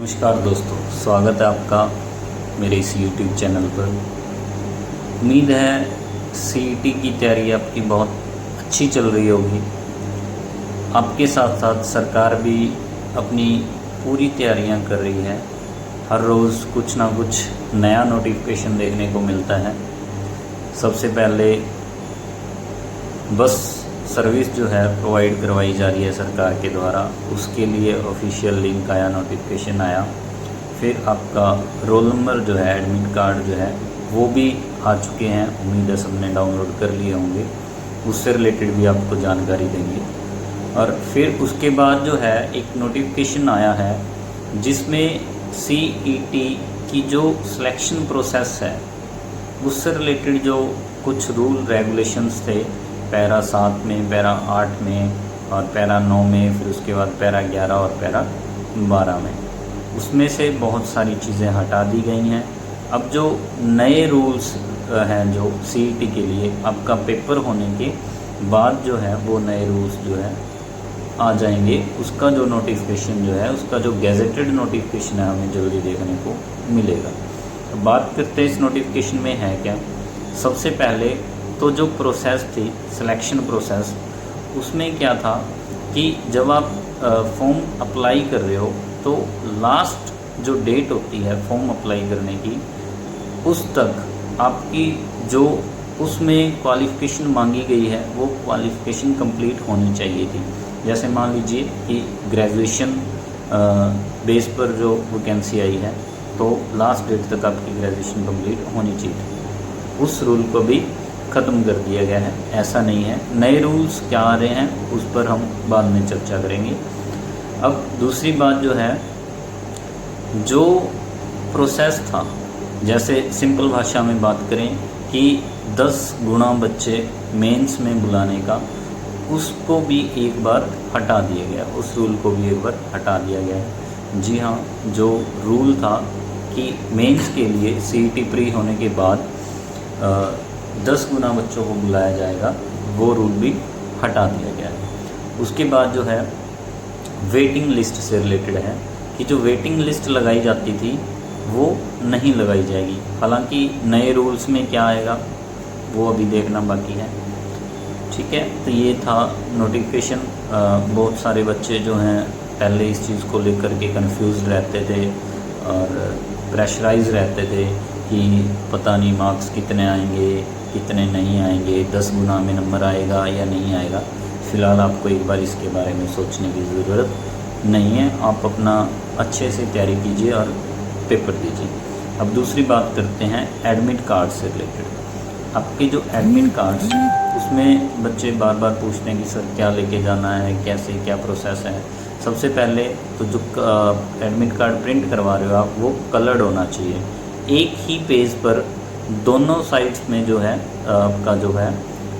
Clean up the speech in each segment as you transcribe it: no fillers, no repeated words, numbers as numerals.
नमस्कार दोस्तों, स्वागत है आपका मेरे इस YouTube चैनल पर। उम्मीद है CET की तैयारी आपकी बहुत अच्छी चल रही होगी। आपके साथ साथ सरकार भी अपनी पूरी तैयारियां कर रही है। हर रोज़ कुछ ना कुछ नया नोटिफिकेशन देखने को मिलता है। सबसे पहले बस सर्विस जो है प्रोवाइड करवाई जा रही है सरकार के द्वारा, उसके लिए ऑफिशियल लिंक आया, नोटिफिकेशन आया। फिर आपका रोल नंबर जो है, एडमिट कार्ड जो है वो भी आ चुके हैं। उम्मीद है सबने डाउनलोड कर लिए होंगे। उससे रिलेटेड भी आपको जानकारी देंगे। और फिर उसके बाद जो है एक नोटिफिकेशन आया है जिसमें CET की जो सिलेक्शन प्रोसेस है उससे रिलेटेड जो कुछ रूल रेगुलेशंस थे, पैरा 7 में, पैरा 8 में और पैरा 9 में, फिर उसके बाद पैरा 11 और पैरा 12 में, उसमें से बहुत सारी चीज़ें हटा दी गई हैं। अब जो नए रूल्स हैं जो CET के लिए आपका पेपर होने के बाद जो है वो नए रूल्स जो है आ जाएंगे। उसका जो नोटिफिकेशन जो है, उसका जो गैजेटेड नोटिफिकेशन है, हमें जल्दी देखने को मिलेगा। बात करते हैं इस नोटिफिकेशन में है क्या। सबसे पहले तो जो प्रोसेस थी, सिलेक्शन प्रोसेस, उसमें क्या था कि जब आप फॉर्म अप्लाई कर रहे हो तो लास्ट जो डेट होती है फॉर्म अप्लाई करने की, उस तक आपकी जो उसमें क्वालिफ़िकेशन मांगी गई है वो क्वालिफ़िकेशन कंप्लीट होनी चाहिए थी। जैसे मान लीजिए कि ग्रेजुएशन बेस पर जो वैकेंसी आई है तो लास्ट डेट तक आपकी ग्रेजुएशन कंप्लीट होनी चाहिए थी। उस रूल को भी ख़त्म कर दिया गया है। ऐसा नहीं है। नए रूल्स क्या आ रहे हैं उस पर हम बाद में चर्चा करेंगे। अब दूसरी बात जो है, जो प्रोसेस था, जैसे सिंपल भाषा में बात करें कि 10 गुना बच्चे मेंस में बुलाने का, उसको भी एक बार हटा दिया गया। उस रूल को भी एक बार हटा दिया गया है। जी हाँ, जो रूल था कि मेंस के लिए CET प्री होने के बाद 10 गुना बच्चों को बुलाया जाएगा, वो रूल भी हटा दिया गया है। उसके बाद जो है वेटिंग लिस्ट से रिलेटेड है कि जो वेटिंग लिस्ट लगाई जाती थी वो नहीं लगाई जाएगी। हालांकि नए रूल्स में क्या आएगा वो अभी देखना बाकी है। ठीक है, तो ये था नोटिफिकेशन। बहुत सारे बच्चे जो हैं पहले इस चीज़ को लेकर के कंफ्यूज रहते थे और प्रेशराइज रहते थे कि पता नहीं मार्क्स कितने आएंगे, कितने नहीं आएंगे, 10 गुना में नंबर आएगा या नहीं आएगा। फ़िलहाल आपको एक बार इसके बारे में सोचने की ज़रूरत नहीं है। आप अपना अच्छे से तैयारी कीजिए और पेपर दीजिए। अब दूसरी बात करते हैं एडमिट कार्ड से रिलेटेड। आपके जो एडमिट कार्ड्स हैं उसमें बच्चे बार बार पूछते हैं कि सर क्या लेके जाना है, कैसे क्या प्रोसेस है। सबसे पहले तो जो एडमिट कार्ड प्रिंट करवा रहे हो आप, वो कलर्ड होना चाहिए। एक ही पेज पर दोनों साइड्स में जो है आपका जो है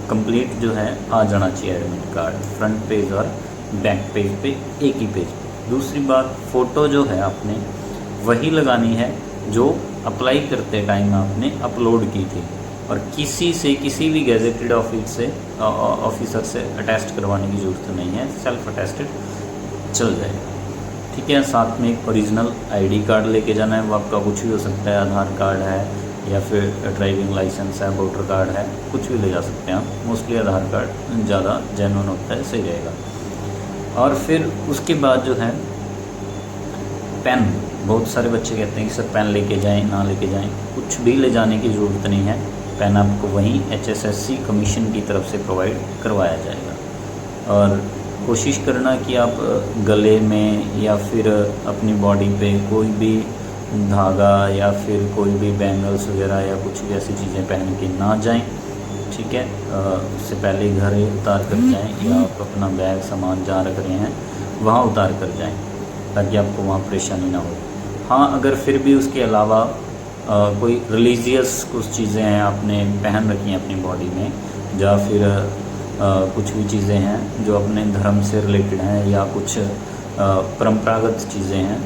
कंप्लीट जो है आ जाना चाहिए एडमिट कार्ड, फ्रंट पेज और बैक पेज पे एक ही पेज पे। दूसरी बात, फ़ोटो जो है आपने वही लगानी है जो अप्लाई करते टाइम आपने अपलोड की थी, और किसी से, किसी भी गैजेटेड ऑफिसर से अटेस्ट करवाने की ज़रूरत नहीं है। सेल्फ अटेस्टेड चल जाएगा। ठीक है। साथ में एक ओरिजिनल ID कार्ड लेके जाना है। वो आपका कुछ भी हो सकता है, आधार कार्ड है या फिर ड्राइविंग लाइसेंस है, वोटर कार्ड है, कुछ भी ले जा सकते हैं आप। मोस्टली आधार कार्ड ज़्यादा जेन्युइन होता है, सही रहेगा। और फिर उसके बाद जो है पेन, बहुत सारे बच्चे कहते हैं कि सर पेन लेके जाएं, ना लेके जाएं। कुछ भी ले जाने की ज़रूरत नहीं है। पेन आपको वहीं HSSC कमीशन की तरफ से प्रोवाइड करवाया जाएगा। और कोशिश करना कि आप गले में या फिर अपनी बॉडी पे कोई भी धागा या फिर कोई भी बैंगल्स वगैरह या कुछ भी ऐसी चीज़ें पहन के ना जाएं। ठीक है। उससे पहले घर उतार कर जाएं, या आप अपना बैग सामान जहाँ रख रहे हैं वहाँ उतार कर जाएं, ताकि आपको वहाँ परेशानी ना हो। हाँ, अगर फिर भी उसके अलावा कोई रिलीजियस कुछ चीज़ें हैं आपने पहन रखी हैं अपनी बॉडी में, या फिर कुछ भी चीज़ें हैं जो अपने धर्म से रिलेटेड हैं या कुछ परंपरागत चीज़ें हैं,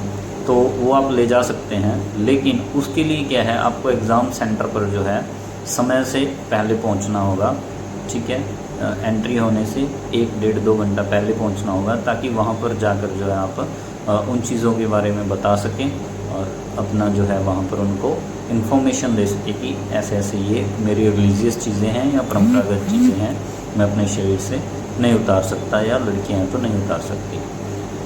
तो वो आप ले जा सकते हैं। लेकिन उसके लिए क्या है, आपको एग्ज़ाम सेंटर पर जो है समय से पहले पहुंचना होगा। ठीक है। एंट्री होने से 1 डेढ़ 2 घंटा पहले पहुंचना होगा, ताकि वहां पर जाकर जो है आप उन चीज़ों के बारे में बता सकें और अपना जो है वहाँ पर उनको इन्फॉर्मेशन दे सके कि ऐसे ऐसे ये मेरी रिलीजियस चीज़ें हैं या परंपरागत चीज़ें हैं, मैं अपने शरीर से नहीं उतार सकता या लड़कियां हैं तो नहीं उतार सकती।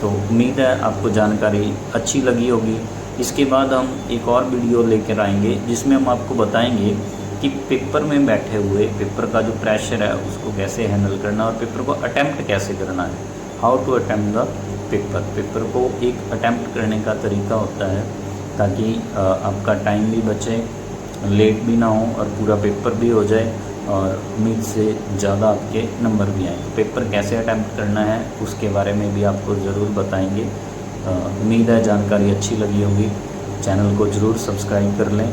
तो उम्मीद है आपको जानकारी अच्छी लगी होगी। इसके बाद हम एक और वीडियो लेकर आएंगे जिसमें हम आपको बताएंगे कि पेपर में बैठे हुए पेपर का जो प्रेशर है उसको कैसे हैंडल करना और पेपर को अटैम्प्ट कैसे करना है, how to attempt the paper को एक अटैम्प्ट करने का तरीका होता है ताकि आपका टाइम भी बचे, लेट भी ना हो और पूरा पेपर भी हो जाए और उम्मीद से ज़्यादा आपके नंबर भी आए। तो पेपर कैसे अटैम्प्ट करना है उसके बारे में भी आपको ज़रूर बताएंगे। उम्मीद है जानकारी अच्छी लगी होगी। चैनल को ज़रूर सब्सक्राइब कर लें।